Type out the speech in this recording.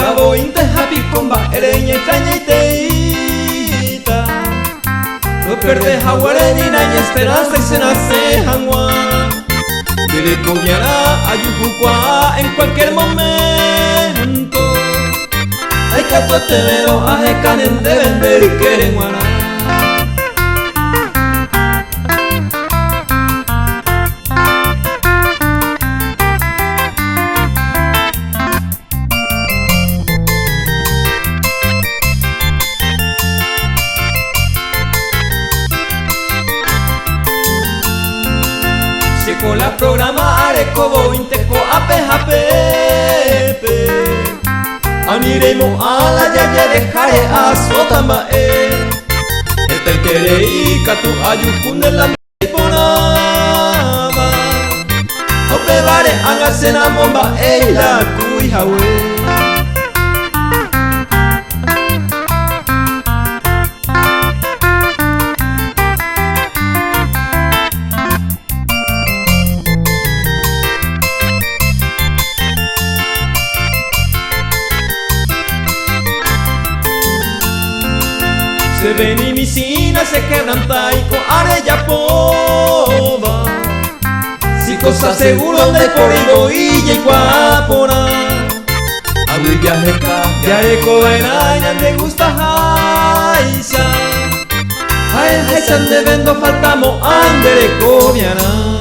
cabo inte happy comba ereña extraña y teita lo perde jaguare ni na esperanza y se nace hangua dile cogiará ayucucua en cualquier momento hay que te veo a canen de vender y quieren guanar. Con la programa arecobo inteco apejapepe aniremo a la yaya dejare a sotama este quere y catu ayucunde la ponaba opevare angasena momba la cuijawe. Se ven y mis sinas se quebranta y con arella poba si cosa seguro de corigo y guapona aguilla jeca ya eco vaina te gusta jaisa ay jaisan de vendo faltamos andere comiana.